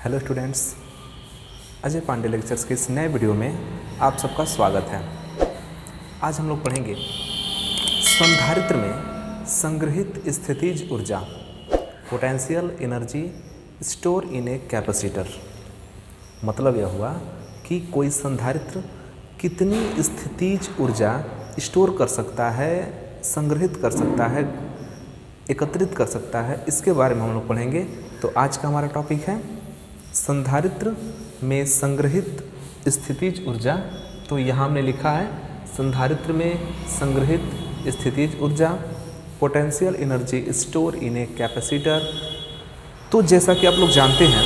Hello students, Ajay Pandey lectures के इस नए वीडियो में आप सबका स्वागत है। आज हम लोग पढ़ेंगे संधारित्र में संग्रहित स्थितिज ऊर्जा, potential energy store in a capacitor. मतलब यह हुआ कि कोई संधारित्र कितनी स्थितिज ऊर्जा स्टोर कर सकता है, संग्रहित कर सकता है, एकत्रित कर सकता है, इसके बारे में हम लोग पढ़ेंगे। तो आज का हमारा टॉपिक है संधारित्र में संग्रहित स्थितिज ऊर्जा। तो यहाँ हमने लिखा है संधारित्र में संग्रहित स्थितिज ऊर्जा, potential energy store in a capacitor. तो जैसा कि आप लोग जानते हैं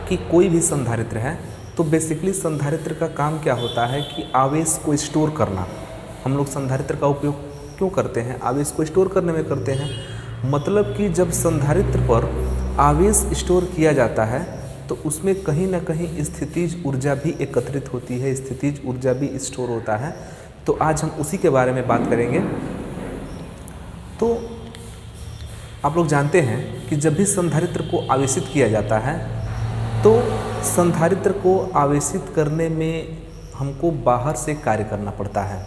कि कोई भी संधारित्र है तो बेसिकली संधारित्र का काम क्या होता है कि आवेश को स्टोर करना। हम लोग संधारित्र का उपयोग क्यों करते हैं? आवेश को स्टोर करने में करते हैं। मतलब कि जब संधारित्र पर आवेश स्टोर किया जाता है तो उसमें कहीं ना कहीं स्थितिज ऊर्जा भी एकत्रित होती है, स्थितिज ऊर्जा भी स्टोर होता है। तो आज हम उसी के बारे में बात करेंगे। तो आप लोग जानते हैं कि जब भी संधारित्र को आवेशित किया जाता है तो संधारित्र को आवेशित करने में हमको बाहर से कार्य करना पड़ता है।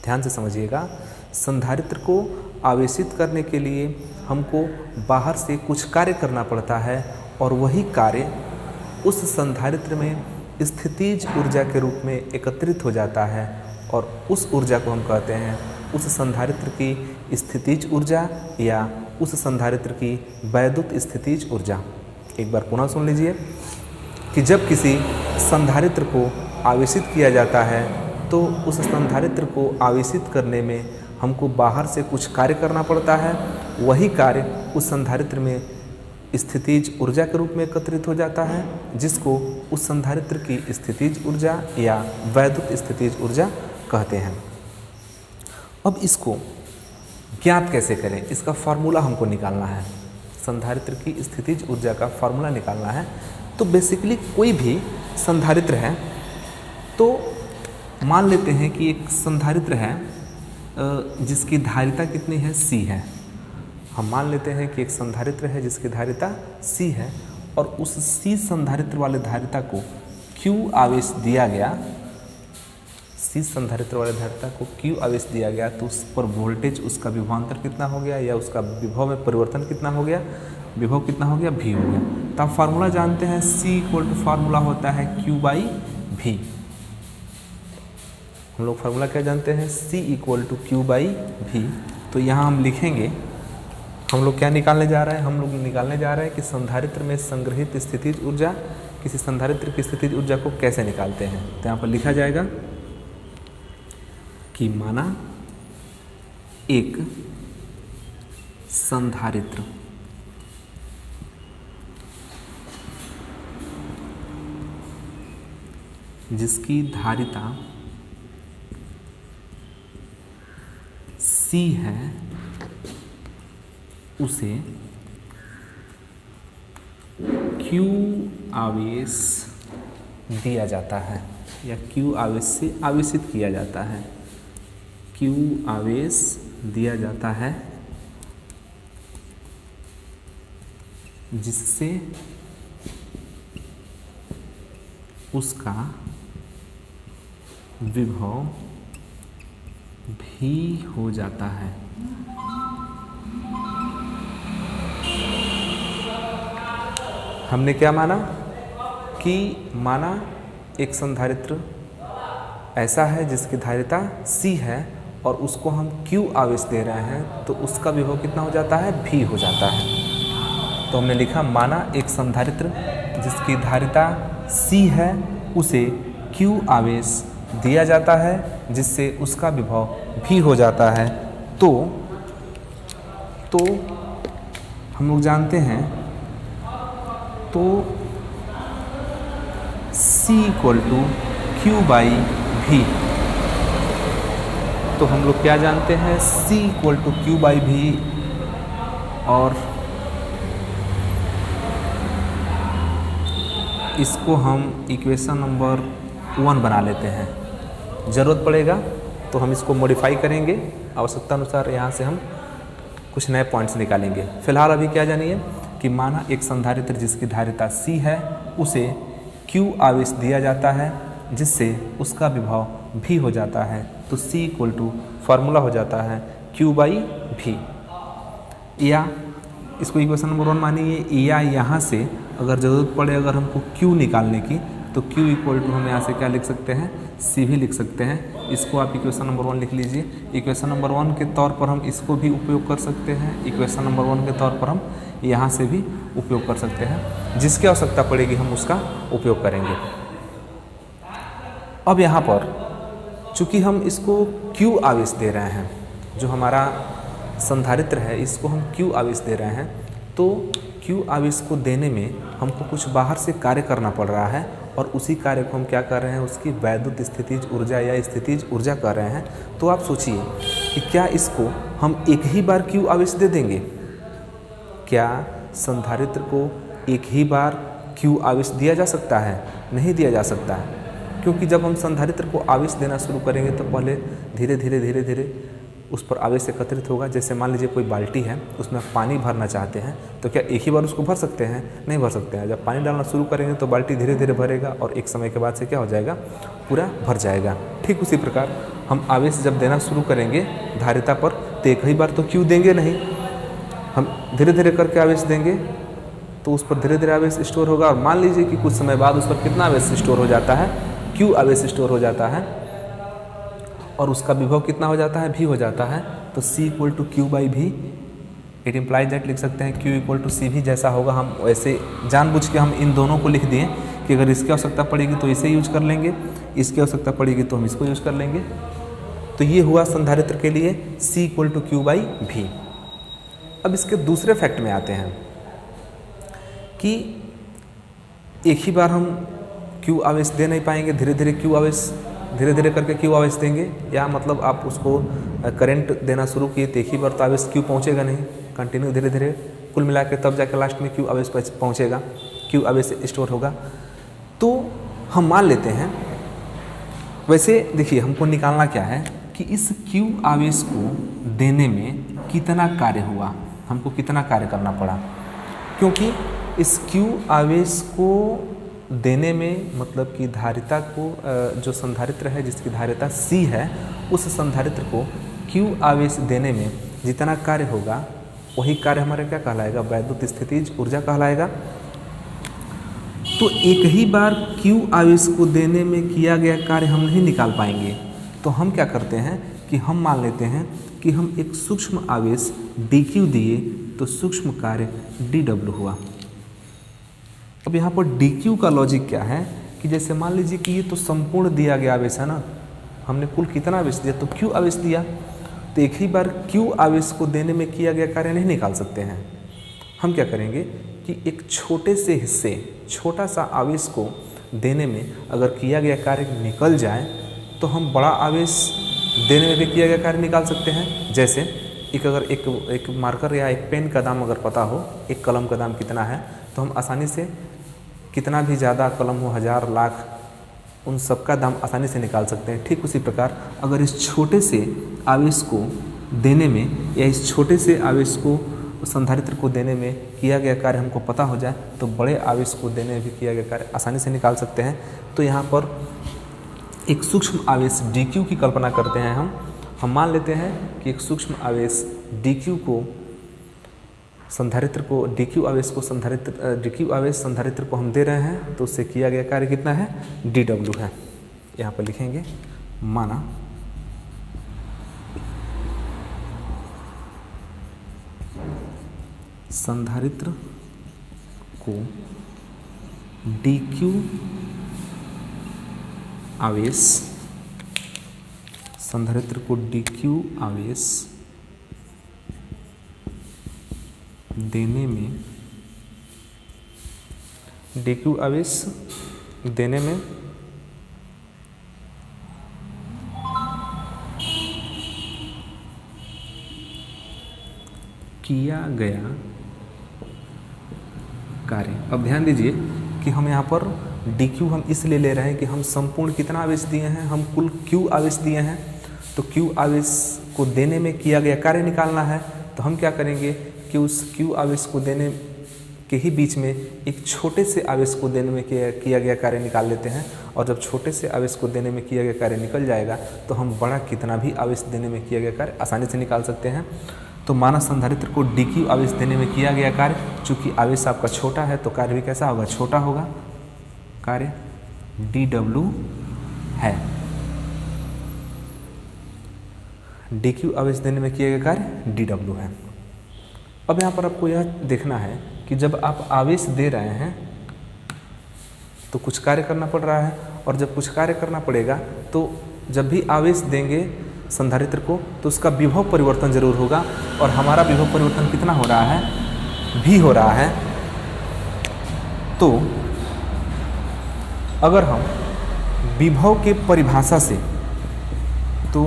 ध्यान से समझिएगा, संधारित्र को आवेशित करने के लिए हमको बाहर से कुछ कार्य करना पड़ता है और वही कार्य उस संधारित्र में स्थितिज ऊर्जा के रूप में एकत्रित हो जाता है और उस ऊर्जा को हम कहते हैं उस संधारित्र की स्थितिज ऊर्जा या उस संधारित्र की वैद्युत स्थितिज ऊर्जा। एक बार पुनः सुन लीजिए कि जब किसी संधारित्र को आवेशित किया जाता है तो उस संधारित्र को आवेशित करने में हमको बाहर से कुछ कार्य करना पड़ता है। वही कार्य उस संधारित्र में स्थितिज ऊर्जा के रूप में एकत्रित हो जाता है, जिसको उस संधारित्र की स्थितिज ऊर्जा या वैद्युत स्थितिज ऊर्जा कहते हैं। अब इसको ज्ञात कैसे करें, इसका फार्मूला हमको निकालना है। संधारित्र की स्थितिज ऊर्जा का फार्मूला निकालना है। तो बेसिकली कोई भी संधारित्र है तो मान लेते हैं कि एक संधारित्र है जिसकी धारिता कितनी है, C है। हम मान लेते हैं कि एक संधारित्र है जिसकी धारिता C है और उस C संधारित्र वाले धारिता को Q आवेश दिया गया, C संधारित्र वाले धारिता को Q आवेश दिया गया तो उस पर वोल्टेज, उसका विभवांतर कितना हो गया या उसका विभव में परिवर्तन कितना हो गया, विभव कितना हो गया, V हो गया। तो आप फार्मूला जानते हैं, C इक्वल टू फार्मूला होता है Q बाई V। हम लोग फार्मूला क्या जानते हैं, C equal to Q by V। तो यहाँ हम लिखेंगे, हम लोग क्या निकालने जा रहे हैं, हम लोग निकालने जा रहे हैं कि संधारित्र में संग्रहित स्थितिज ऊर्जा, किसी संधारित्र की स्थितिज ऊर्जा को कैसे निकालते हैं। तो यहाँ पर लिखा जाएगा कि माना एक संधारित्र जिसकी धारिता C है, उसे Q आवेश दिया जाता है या Q आवेश से आवेशित किया जाता है। Q आवेश दिया जाता है जिससे उसका विभव भी हो जाता है। हमने क्या माना कि माना एक संधारित्र ऐसा है जिसकी धारिता C है और उसको हम Q आवेश दे रहे हैं तो उसका विभव कितना हो जाता है, V हो जाता है। तो हमने लिखा माना एक संधारित्र जिसकी धारिता C है उसे Q आवेश दिया जाता है जिससे उसका विभव भी हो जाता है। तो हम लोग जानते हैं, तो C equal to Q by V। तो हम लोग क्या जानते हैं, C equal to Q by V और इसको हम इक्वेशन नंबर 1 बना लेते हैं। ज़रूरत पड़ेगा तो हम इसको मॉडिफाई करेंगे, आवश्यकता अनुसार यहाँ से हम कुछ नए पॉइंट्स निकालेंगे। फिलहाल अभी क्या जानिए कि माना एक संधारित्र जिसकी धारिता C है उसे Q आवेश दिया जाता है जिससे उसका विभव V हो जाता है, तो C इक्वल टू फार्मूला हो जाता है Q/V। या इसको इक्वेशन नंबर 1 मानिए, या यहाँ से अगर ज़रूरत पड़े अगर हमको Q निकालने की तो Q इक्वल टू हम यहाँ से क्या लिख सकते हैं, C भी लिख सकते हैं। इसको आप इक्वेशन नंबर 1 लिख लीजिए। इक्वेशन नंबर 1 के तौर पर हम इसको भी उपयोग कर सकते हैं, इक्वेशन नंबर 1 के तौर पर हम यहाँ से भी उपयोग कर सकते हैं। जिसकी आवश्यकता पड़ेगी हम उसका उपयोग करेंगे। अब यहाँ पर चूँकि हम इसको Q आवेश दे रहे हैं, जो हमारा संधारित्र है इसको हम Q आवेश दे रहे हैं, तो Q आवेश को देने में हमको कुछ बाहर से कार्य करना पड़ रहा है और उसी कार्य को हम क्या कर रहे हैं, उसकी वैद्युत स्थितिज ऊर्जा या स्थितिज ऊर्जा कर रहे हैं। तो आप सोचिए कि क्या इसको हम एक ही बार Q आवेश दे देंगे? क्या संधारित्र को एक ही बार Q आवेश दिया जा सकता है? नहीं दिया जा सकता है, क्योंकि जब हम संधारित्र को आवेश देना शुरू करेंगे तो पहले धीरे धीरे उस पर आवेश एकत्रित होगा। जैसे मान लीजिए कोई बाल्टी है, उसमें पानी भरना चाहते हैं, तो क्या एक ही बार उसको भर सकते हैं? नहीं भर सकते हैं। जब पानी डालना शुरू करेंगे तो बाल्टी धीरे धीरे भरेगा और एक समय के बाद से क्या हो जाएगा, पूरा भर जाएगा। ठीक उसी प्रकार हम आवेश जब देना शुरू करेंगे धारिता पर तो एक ही बार तो Q देंगे नहीं, हम धीरे धीरे करके आवेश देंगे तो उस पर धीरे धीरे आवेश स्टोर होगा। और मान लीजिए कि कुछ समय बाद उस पर कितना आवेश स्टोर हो जाता है, Q आवेश स्टोर हो जाता है और उसका विभव कितना हो जाता है, V हो जाता है। तो C equal to Q/V। It implies that लिख सकते हैं Q इक्वल टू CV। जैसा होगा हम वैसे जानबूझ के हम इन दोनों को लिख दिए कि अगर इसकी आवश्यकता पड़ेगी तो इसे यूज कर लेंगे, इसकी आवश्यकता पड़ेगी तो हम इसको यूज कर लेंगे। तो ये हुआ संधारित्र के लिए C इक्वल टू Q/V। अब इसके दूसरे फैक्ट में आते हैं कि एक ही बार हम Q आवेश दे नहीं पाएंगे, धीरे धीरे करके Q आवेश देंगे, या मतलब आप उसको करंट देना शुरू किए तो एक ही बार तो आवेश Q पहुंचेगा नहीं, कंटिन्यू धीरे धीरे कुल मिला के तब जाकर लास्ट में Q आवेश पहुंचेगा, Q आवेश स्टोर होगा। तो हम मान लेते हैं, वैसे देखिए हमको निकालना क्या है कि इस Q आवेश को देने में कितना कार्य हुआ, हमको कितना कार्य करना पड़ा, क्योंकि इस Q आवेश को देने में मतलब कि धारिता को जो संधारित्र है जिसकी धारिता C है, उस संधारित्र को Q आवेश देने में जितना कार्य होगा वही कार्य हमारा क्या कहलाएगा, वैद्युत स्थितिज ऊर्जा कहलाएगा। तो एक ही बार Q आवेश को देने में किया गया कार्य हम नहीं निकाल पाएंगे, तो हम क्या करते हैं कि हम मान लेते हैं कि हम एक सूक्ष्म आवेश dQ दिए तो सूक्ष्म कार्य dW हुआ। अब यहाँ पर dQ का लॉजिक क्या है कि जैसे मान लीजिए कि ये तो संपूर्ण दिया गया आवेश है ना, हमने कुल कितना आवेश दिया, तो Q आवेश दिया, तो एक ही बार Q आवेश को देने में किया गया कार्य नहीं निकाल सकते हैं। हम क्या करेंगे कि एक छोटे से हिस्से, छोटा सा आवेश को देने में अगर किया गया कार्य निकल जाए तो हम बड़ा आवेश देने में भी किया गया कार्य निकाल सकते हैं। जैसे अगर एक मार्कर या एक पेन का दाम अगर पता हो, एक कलम का दाम कितना है, तो हम आसानी से कितना भी ज़्यादा कलम हो, 1000 लाख, उन सब का दाम आसानी से निकाल सकते हैं। ठीक उसी प्रकार अगर इस छोटे से आवेश को देने में या इस छोटे से आवेश को संधारित्र को देने में किया गया कार्य हमको पता हो जाए तो बड़े आवेश को देने में भी किया गया कार्य आसानी से निकाल सकते हैं। तो यहाँ पर एक सूक्ष्म आवेश dQ की कल्पना करते हैं हम मान लेते हैं कि एक सूक्ष्म आवेश dQ को संधारित्र को dQ आवेश संधारित्र को हम दे रहे हैं, तो उससे किया गया कार्य कितना है, dW है। यहाँ पर लिखेंगे माना संधारित्र को dQ आवेश देने में किया गया कार्य। अब ध्यान दीजिए कि हम यहाँ पर dQ हम इसलिए ले रहे हैं कि हम संपूर्ण कितना आवेश दिए हैं, हम कुल Q आवेश दिए हैं, तो Q आवेश को देने में किया गया कार्य निकालना है। तो हम क्या करेंगे कि उस Q आवेश को देने के ही बीच में एक छोटे से आवेश को देने में किया गया कार्य निकाल लेते हैं, और जब छोटे से आवेश को देने में किया गया कार्य निकल जाएगा तो हम बड़ा कितना भी आवेश देने में किया गया कार्य आसानी से निकाल सकते हैं। तो माना संधारित्र को dq आवेश देने में किया गया कार्य, चूँकि आवेश आपका छोटा है तो कार्य भी कैसा होगा, छोटा होगा, कार्य dw है। dq आवेश देने में किया गया कार्य dw है। अब यहाँ पर आपको यह देखना है कि जब आप आवेश दे रहे हैं तो कुछ कार्य करना पड़ रहा है, और जब कुछ कार्य करना पड़ेगा तो जब भी आवेश देंगे संधारित्र को तो उसका विभव परिवर्तन जरूर होगा, और हमारा विभव परिवर्तन कितना हो रहा है, v हो रहा है। तो अगर हम विभव के परिभाषा से, तो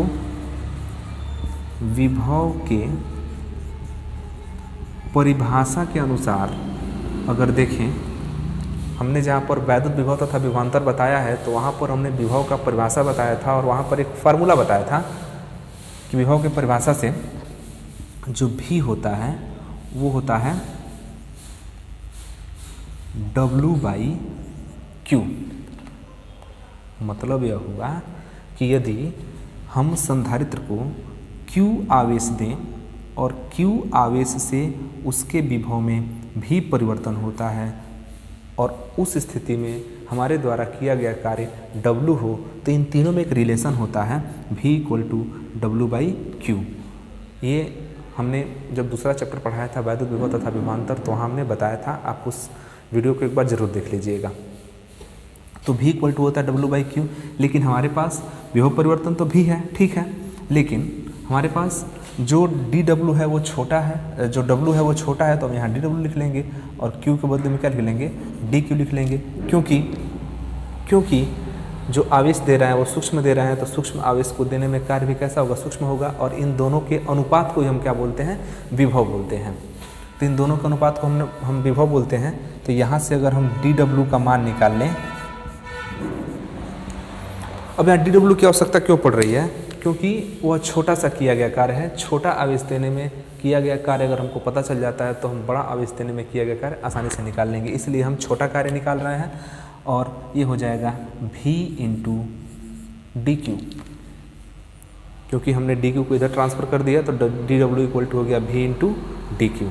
विभव के परिभाषा के अनुसार अगर देखें, हमने जहाँ पर वैद्युत विभव तथा विभवांतर बताया है तो वहाँ पर हमने विभव का परिभाषा बताया था, और वहाँ पर एक फार्मूला बताया था कि विभव के परिभाषा से जो v होता है वो होता है W/Q। मतलब यह हुआ कि यदि हम संधारित्र को Q आवेश दें और Q आवेश से उसके विभव में भी परिवर्तन होता है, और उस स्थिति में हमारे द्वारा किया गया कार्य W हो, तो इन तीनों में एक रिलेशन होता है V = W/Q। ये हमने जब दूसरा चैप्टर पढ़ाया था वैद्युत विभव तथा विभवांतर, तो वहाँ हमने बताया था, आप उस वीडियो को एक बार जरूर देख लीजिएगा। तो V = होता है W/Q, लेकिन हमारे पास विभव परिवर्तन तो भी है, ठीक है, लेकिन हमारे पास जो dw है वो छोटा है, जो w है वो छोटा है, तो हम यहाँ dw लिख लेंगे और q के बदले में क्या लिख लेंगे, dq लिख लेंगे। क्योंकि जो आवेश दे रहा है वो सूक्ष्म दे रहा है, तो सूक्ष्म आवेश को देने में कार्य भी कैसा होगा, सूक्ष्म होगा, और इन दोनों के अनुपात को ही हम क्या बोलते हैं, विभव बोलते हैं। तो इन दोनों के अनुपात को हम विभव बोलते हैं। तो यहाँ से अगर हम dw का मान निकाल लें, अब यहाँ dw की आवश्यकता क्यों पड़ रही है, क्योंकि वह छोटा सा किया गया कार्य है। छोटा आवेश देने में किया गया कार्य अगर हमको पता चल जाता है तो हम बड़ा आवेश देने में किया गया कार्य आसानी से निकाल लेंगे, इसलिए हम छोटा कार्य निकाल रहे हैं, और ये हो जाएगा v × dq। क्योंकि हमने dq को इधर ट्रांसफ़र कर दिया तो dw = हो गया v × dq।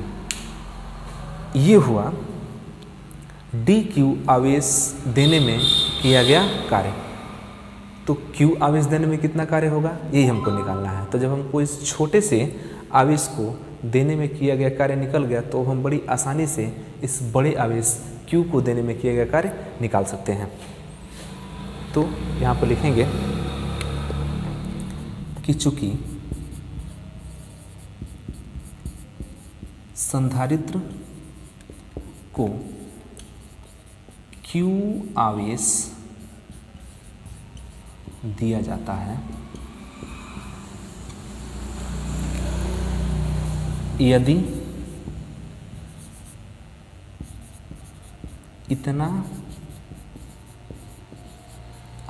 ये हुआ dq आवेश देने में किया गया कार्य। तो Q आवेश देने में कितना कार्य होगा, यही हमको निकालना है। तो जब हमको इस छोटे से आवेश को देने में किया गया कार्य निकल गया, तो हम बड़ी आसानी से इस बड़े आवेश Q को देने में किया गया कार्य निकाल सकते हैं। तो यहाँ पर लिखेंगे कि चूंकि संधारित्र को Q आवेश दिया जाता है यदि इतना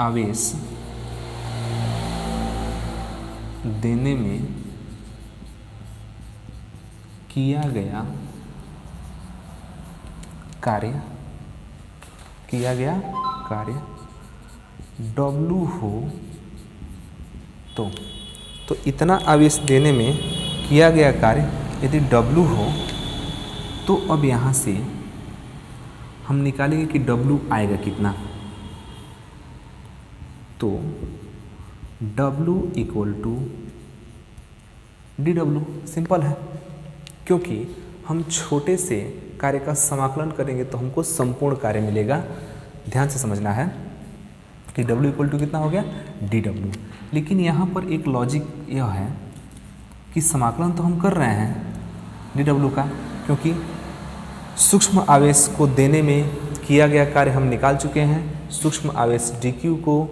आवेश देने में किया गया कार्य W हो, तो इतना आवेश देने में किया गया कार्य यदि W हो, तो अब यहाँ से हम निकालेंगे कि W आएगा कितना। तो W = dW, सिंपल है, क्योंकि हम छोटे से कार्य का समाकलन करेंगे तो हमको संपूर्ण कार्य मिलेगा। ध्यान से समझना है कि W = कितना हो गया, dW। लेकिन यहाँ पर एक लॉजिक यह है कि समाकलन तो हम कर रहे हैं dW का, क्योंकि सूक्ष्म आवेश को देने में किया गया कार्य हम निकाल चुके हैं। सूक्ष्म आवेश dQ को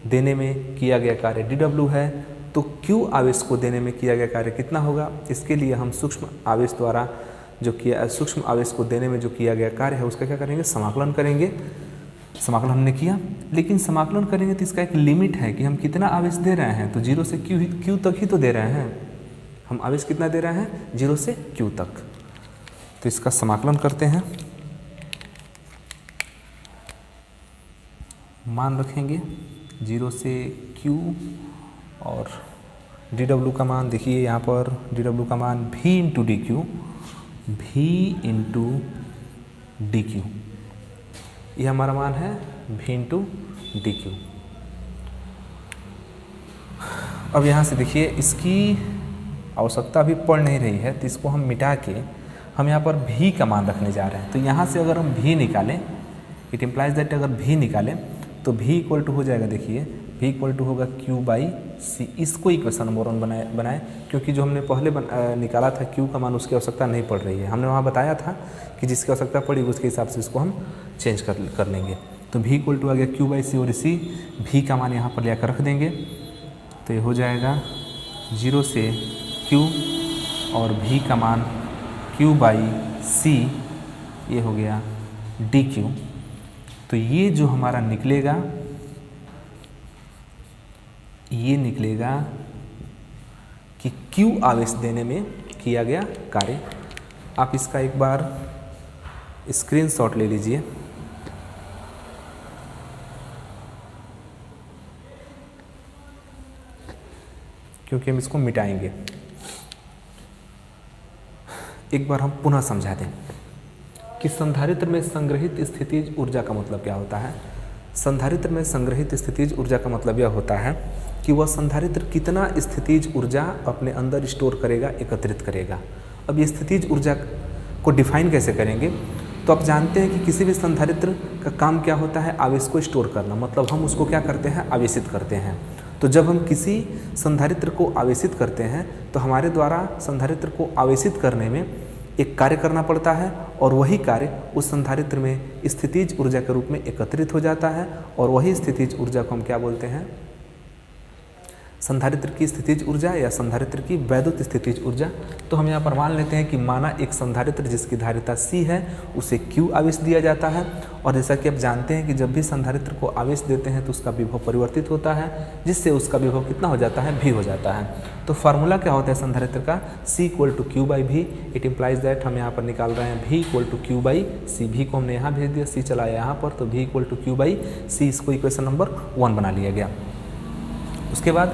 देने में किया गया कार्य dW है, तो Q आवेश को देने में किया गया कार्य कितना होगा, इसके लिए हम सूक्ष्म आवेश द्वारा जो किया, सूक्ष्म आवेश को देने में जो किया गया कार्य है उसका क्या करेंगे, समाकलन करेंगे। समाकलन हमने किया, लेकिन समाकलन करेंगे तो इसका एक लिमिट है कि हम कितना आवेश दे रहे हैं। तो 0 से Q तक ही तो दे रहे हैं हम। आवेश कितना दे रहे हैं, 0 से Q तक। तो इसका समाकलन करते हैं। मान रखेंगे 0 से Q और dw का मान देखिए यहाँ पर dw का मान v इंटू डी क्यू, ये हमारा मान है v इंटू डी क्यू। अब यहाँ से देखिए इसकी आवश्यकता अभी पड़ नहीं रही है, तो इसको हम मिटा के हम यहाँ पर v का मान रखने जा रहे हैं। तो यहाँ से अगर हम v निकालें, इट इम्प्लाइज दैट अगर v निकालें तो v इक्वल टू हो जाएगा, देखिए v इक्वल टू होगा q बाई सी। इसको इक्वेशन नंबर 1 बनाए क्योंकि जो हमने पहले निकाला था q का मान उसकी आवश्यकता नहीं पड़ रही है। हमने वहाँ बताया था कि जिसकी आवश्यकता पड़ेगी उसके हिसाब से इसको हम चेंज कर लेंगे। तो v इक्वल टू आ गया q बाई सी और इसी v का मान यहाँ पर ले आकर रख देंगे। तो ये हो जाएगा 0 से q और v का मान q बाई सी, ये हो गया dq। तो ये जो हमारा निकलेगा, ये निकलेगा कि Q आवेश देने में किया गया कार्य। आप इसका एक बार स्क्रीनशॉट ले लीजिए। क्योंकि हम इसको मिटाएंगे। एक बार हम पुनः समझा दें कि संधारित्र में संग्रहित स्थितिज ऊर्जा का मतलब क्या होता है। संधारित्र में संग्रहित स्थितिज ऊर्जा का मतलब यह होता है कि वह संधारित्र कितना स्थितिज ऊर्जा अपने अंदर स्टोर करेगा, एकत्रित करेगा। अब ये स्थितिज ऊर्जा को डिफाइन कैसे करेंगे, तो आप जानते हैं कि किसी भी संधारित्र का काम क्या होता है, आवेश को स्टोर करना। मतलब हम उसको क्या करते हैं, आवेशित करते हैं। तो जब हम किसी संधारित्र को आवेशित करते हैं तो हमारे द्वारा संधारित्र को आवेशित करने में एक कार्य करना पड़ता है और वही कार्य उस संधारित्र में स्थितिज ऊर्जा के रूप में एकत्रित हो जाता है और वही स्थितिज ऊर्जा को हम क्या बोलते हैं, संधारित्र की स्थितिज ऊर्जा या संधारित्र की वैद्युत स्थितिज ऊर्जा। तो हम यहाँ पर मान लेते हैं कि माना एक संधारित्र जिसकी धारिता C है उसे Q आवेश दिया जाता है। और जैसा कि आप जानते हैं कि जब भी संधारित्र को आवेश देते हैं तो उसका विभव परिवर्तित होता है, जिससे उसका विभव कितना हो जाता है, V हो जाता है। तो फार्मूला क्या होता है संधारित्र का, C equal to Q by V। It implies that हम यहाँ पर निकाल रहे हैं V equal to Q by C। V को हमने यहाँ भेज दिया, C चलाया यहाँ पर, तो V equal to Q by C, इसको इक्वेशन नंबर 1 बना लिया गया। उसके बाद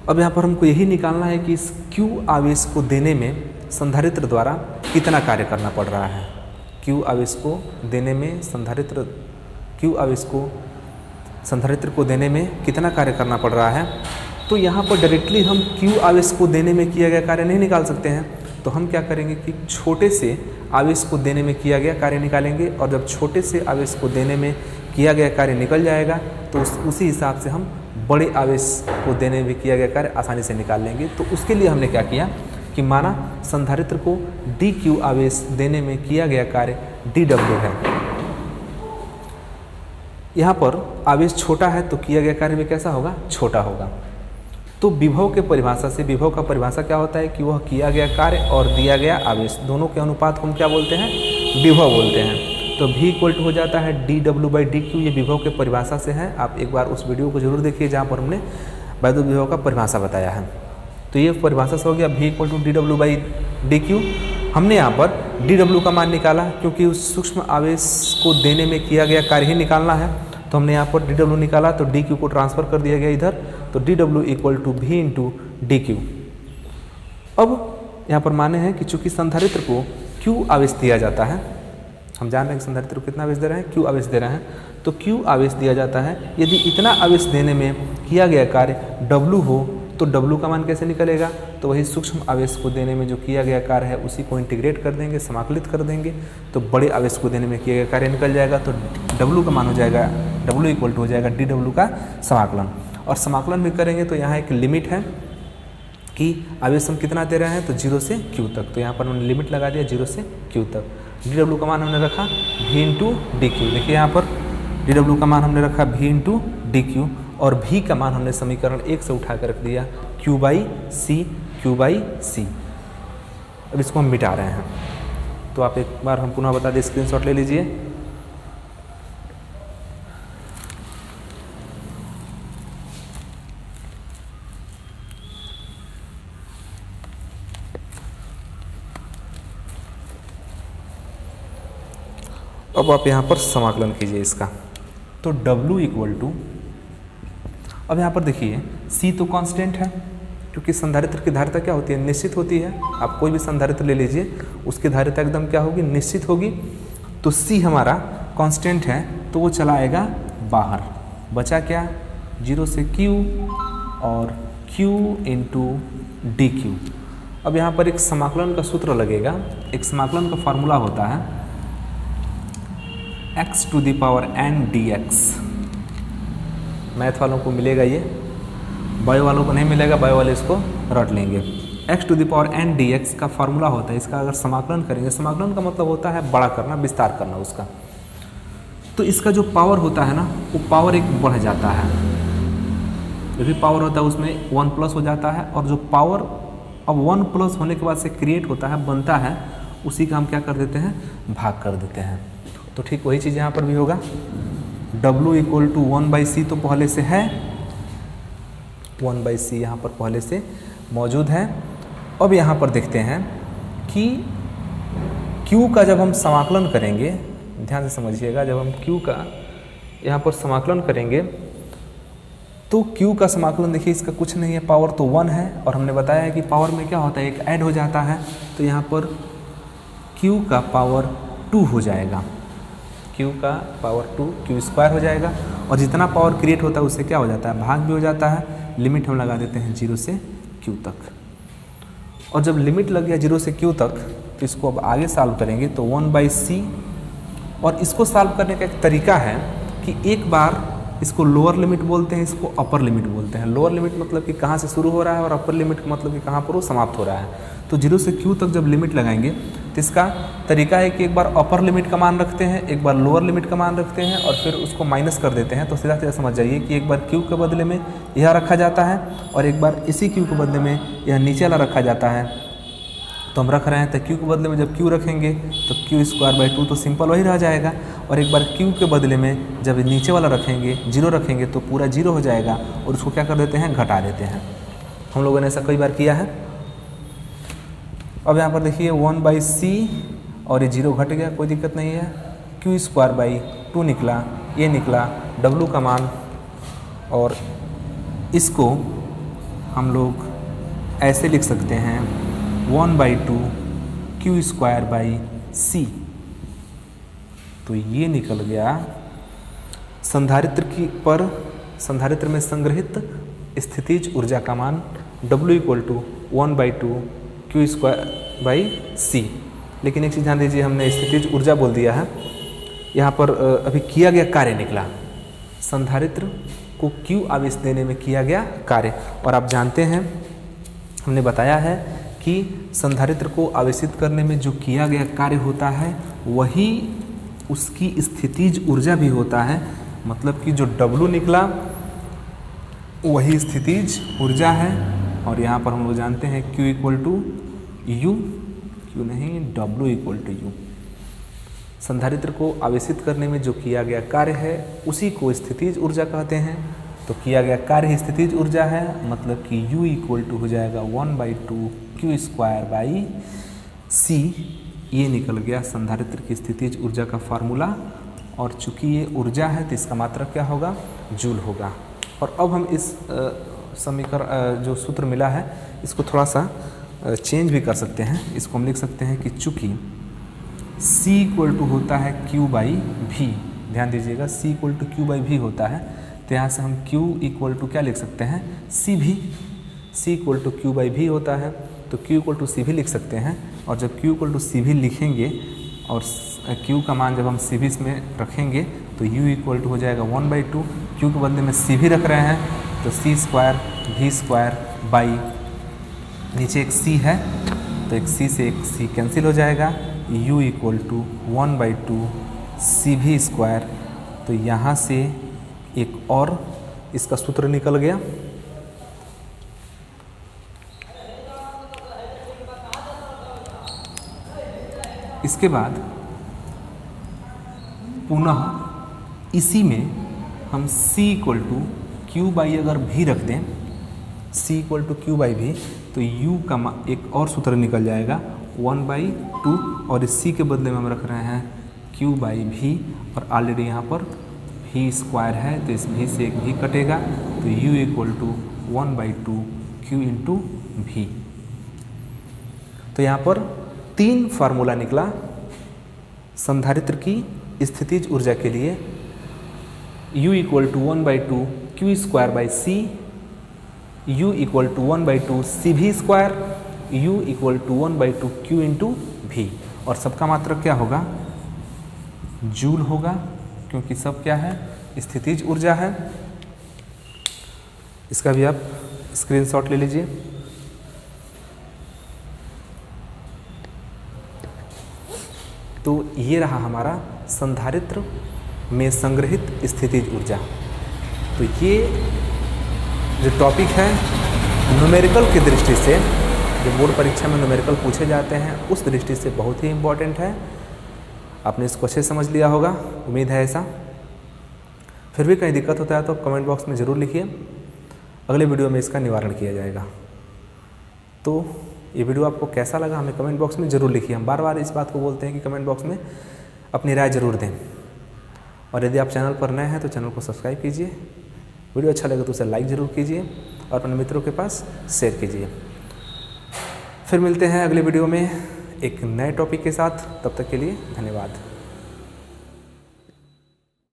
अब यहाँ पर हमको यही निकालना है कि इस Q आवेश को देने में संधारित्र द्वारा कितना कार्य करना पड़ रहा है। Q आवेश को देने में Q आवेश को संधारित्र को देने में कितना कार्य करना पड़ रहा है। तो यहाँ पर डायरेक्टली हम Q आवेश को देने में किया गया कार्य नहीं निकाल सकते हैं। तो हम क्या करेंगे कि छोटे से आवेश को देने में किया गया कार्य निकालेंगे, और जब छोटे से आवेश को देने में किया गया कार्य निकल जाएगा तो उसी हिसाब से हम बड़े आवेश को देने में किया गया कार्य आसानी से निकाल लेंगे। तो उसके लिए हमने क्या किया कि माना संधारित्र को dQ आवेश देने में किया गया कार्य dW है। यहाँ पर आवेश छोटा है तो किया गया कार्य भी कैसा होगा, छोटा होगा। तो विभव के परिभाषा से, विभव का परिभाषा क्या होता है कि वह किया गया कार्य और दिया गया आवेश दोनों के अनुपात को हम क्या बोलते हैं, विभव बोलते हैं। तो V इक्वल टू हो जाता है dW बाई dQ, ये विभव के परिभाषा से है। आप एक बार उस वीडियो को जरूर देखिए जहाँ पर हमने वैद्युत विभव का परिभाषा बताया है। तो ये परिभाषा से हो गया V equal to dW by dQ। हमने यहाँ पर dW का मान निकाला क्योंकि उस सूक्ष्म आवेश को देने में किया गया कार्य ही निकालना है। तो हमने यहाँ पर dW निकाला तो dQ को ट्रांसफर कर दिया गया इधर, तो dW equal to V into dQ। अब यहाँ पर माने हैं कि चूँकि संधारित्र को Q आवेश दिया जाता है, हम जान रहे हैं कि संधारित्र को कितना आवेश दे रहे हैं, Q आवेश दे रहे हैं, तो Q आवेश दिया जाता है। यदि इतना आवेश देने में किया गया कार्य W हो तो W का मान कैसे निकलेगा, तो वही सूक्ष्म आवेश को देने में जो किया गया कार्य है उसी को इंटीग्रेट कर देंगे, समाकलित कर देंगे, तो बड़े आवेश को देने में किया गया कार्य निकल जाएगा। तो W का मान हो जाएगा, W इक्वल टू हो जाएगा dW का समाकलन। और समाकलन भी करेंगे तो यहाँ एक लिमिट है कि आवेश हम कितना दे रहे हैं, तो 0 से Q तक। तो यहाँ पर हमने लिमिट लगा दिया 0 से Q तक। dW का मान हमने रखा V इंटू dQ। देखिए यहाँ पर dW का मान हमने रखा V इंटू dQ और V का मान हमने समीकरण 1 से उठा कर रख दिया Q बाई C। अब इसको हम मिटा रहे हैं। तो आप एक बार हम पुनः बता दें, स्क्रीनशॉट ले लीजिए। अब आप यहाँ पर समाकलन कीजिए इसका। तो W इक्वल टू, अब यहाँ पर देखिए C तो कांस्टेंट है, क्योंकि संधारित्र की धारिता क्या होती है, निश्चित होती है। आप कोई भी संधारित्र ले लीजिए, उसकी धारिता एकदम क्या होगी, निश्चित होगी। तो C हमारा कांस्टेंट है, तो वो चला आएगा बाहर। बचा क्या, 0 से Q और Q इंटू डी क्यू। अब यहाँ पर एक समाकलन का सूत्र लगेगा। एक समाकलन का फॉर्मूला होता है x to the power n dx। Math वालों को मिलेगा ये, बायो वालों को नहीं मिलेगा, बायो वाले इसको रट लेंगे। x to the power n dx का फॉर्मूला होता है। इसका अगर समाकलन करेंगे, समाकलन का मतलब होता है बड़ा करना, विस्तार करना उसका। तो इसका जो पावर होता है ना, वो पावर एक बढ़ जाता है। जो भी पावर होता है उसमें 1 प्लस हो जाता है, और जो पावर अब 1 प्लस होने के बाद से क्रिएट होता है, बनता है, उसी का हम क्या कर देते हैं, भाग कर देते हैं। तो ठीक वही चीज़ यहाँ पर भी होगा। W इक्वल टू 1/c तो पहले से है, 1/c यहाँ पर पहले से मौजूद है। अब यहाँ पर देखते हैं कि Q का जब हम समाकलन करेंगे, ध्यान से समझिएगा, जब हम Q का यहाँ पर समाकलन करेंगे तो Q का समाकलन देखिए, इसका कुछ नहीं है, पावर तो 1 है, और हमने बताया है कि पावर में क्या होता है, एक ऐड हो जाता है। तो यहाँ पर Q का पावर 2 हो जाएगा, Q का पावर 2 Q स्क्वायर हो जाएगा। और जितना पावर क्रिएट होता है उससे क्या हो जाता है, भाग भी हो जाता है। लिमिट हम लगा देते हैं 0 से Q तक। और जब लिमिट लग गया 0 से Q तक, तो इसको अब आगे सॉल्व करेंगे तो 1/c। और इसको सॉल्व करने का एक तरीका है कि एक बार इसको लोअर लिमिट बोलते हैं, इसको अपर लिमिट बोलते हैं। लोअर लिमिट मतलब कि कहाँ से शुरू हो रहा है, और अपर लिमिट मतलब कि कहाँ पर वो समाप्त हो रहा है। तो 0 से Q तक जब लिमिट लगाएंगे तो इसका तरीका है कि एक बार अपर लिमिट का मान रखते हैं, एक बार लोअर लिमिट का मान रखते हैं, और फिर उसको माइनस कर देते हैं। तो सीधा सीधा समझ जाइए कि एक बार Q के बदले में यह रखा जाता है, और एक बार इसी Q के बदले में यह नीचे वाला रखा जाता है। तो हम रख रहे हैं, तो Q के बदले में जब Q रखेंगे तो Q स्क्वायर बाई 2 तो सिंपल वही रह जाएगा। और एक बार Q के बदले में जब नीचे वाला रखेंगे, 0 रखेंगे, तो पूरा 0 हो जाएगा, और उसको क्या कर देते हैं, घटा देते हैं। हम लोगों ने ऐसा कई बार किया है। अब यहाँ पर देखिए 1/c, और ये 0 घट गया, कोई दिक्कत नहीं है। Q स्क्वायर बाई 2 निकला, ये निकला W का मान, और इसको हम लोग ऐसे लिख सकते हैं 1/2 Q स्क्वायर बाई c। तो ये निकल गया संधारित्र में संग्रहित स्थितिज ऊर्जा का मान W equal to 1/2 Q square by c। लेकिन एक चीज़ ध्यान दीजिए, हमने स्थितिज ऊर्जा बोल दिया है, यहाँ पर अभी किया गया कार्य निकला। संधारित्र को Q आवेश देने में किया गया कार्य। और आप जानते हैं, हमने बताया है कि संधारित्र को आवेशित करने में जो किया गया कार्य होता है, वही उसकी स्थितिज ऊर्जा भी होता है। मतलब कि जो W निकला वही स्थितिज ऊर्जा है। और यहाँ पर हम लोग जानते हैं Q equal to U, Q नहीं, W इक्वल टू U। संधारित्र को आवेशित करने में जो किया गया कार्य है, उसी को स्थितिज ऊर्जा कहते हैं। तो किया गया कार्य ही स्थितिज ऊर्जा है, मतलब कि U इक्वल टू हो जाएगा 1/2 Q स्क्वायर बाई c। ये निकल गया संधारित्र की स्थितिज ऊर्जा का फार्मूला। और चूंकि ये ऊर्जा है तो इसका मात्रक क्या होगा, जूल होगा। और अब हम इस समीकरण जो सूत्र मिला है, इसको थोड़ा सा चेंज भी कर सकते हैं। इसको हम लिख सकते हैं कि चूंकि c इक्वल टू होता है Q/V, ध्यान दीजिएगा, c इक्वल टू Q/V होता है, तो यहाँ से हम Q इक्वल टू क्या लिख सकते हैं, CV। c equal to Q/V होता है, तो Q इक्वल टू CV लिख सकते हैं। और जब Q इक्वल टू CV लिखेंगे और Q का मान जब हम CV में रखेंगे, तो U इक्वल टू हो जाएगा 1/2, Q के बदले में CV रख रहे हैं, तो C square V square by, नीचे एक C है तो एक C से एक C कैंसिल हो जाएगा, U equal to 1/2 CV square. तो यहाँ से एक और इसका सूत्र निकल गया। इसके बाद पुनः इसी में हम C इक्वल टू Q/V अगर भी रख दें, C इक्वल टू Q/V, तो U का एक और सूत्र निकल जाएगा 1/2, और इस C के बदले में हम रख रहे हैं Q/V, और ऑलरेडी यहाँ पर V भी स्क्वायर है तो इस भी से एक भी कटेगा, तो u equal to 1/2 q into V. तो यहाँ पर 3 फार्मूला निकला संधारित्र की स्थितिज ऊर्जा के लिए। u equal to 1/2 q square by C, u equal to 1/2 C V square, u equal to 1/2 q into V. और सबका मात्रक क्या होगा? जूल होगा, क्योंकि सब क्या है? स्थितिज ऊर्जा है। इसका भी आप स्क्रीनशॉट ले लीजिए। तो ये रहा हमारा संधारित्र में संग्रहित स्थितिज ऊर्जा। तो ये जो टॉपिक है न्यूमेरिकल की दृष्टि से, जो बोर्ड परीक्षा में न्यूमेरिकल पूछे जाते हैं उस दृष्टि से बहुत ही इम्पोर्टेंट है। आपने इसको अच्छे समझ लिया होगा, उम्मीद है ऐसा। फिर भी कहीं दिक्कत होता है तो कमेंट बॉक्स में ज़रूर लिखिए, अगले वीडियो में इसका निवारण किया जाएगा। तो ये वीडियो आपको कैसा लगा हमें कमेंट बॉक्स में ज़रूर लिखिए। हम बार बार इस बात को बोलते हैं कि कमेंट बॉक्स में अपनी राय ज़रूर दें। और यदि आप चैनल पर नए हैं तो चैनल को सब्सक्राइब कीजिए, वीडियो अच्छा लगे तो उसे लाइक ज़रूर कीजिए और अपने मित्रों के पास शेयर कीजिए। फिर मिलते हैं अगले वीडियो में एक नए टॉपिक के साथ, तब तक के लिए धन्यवाद।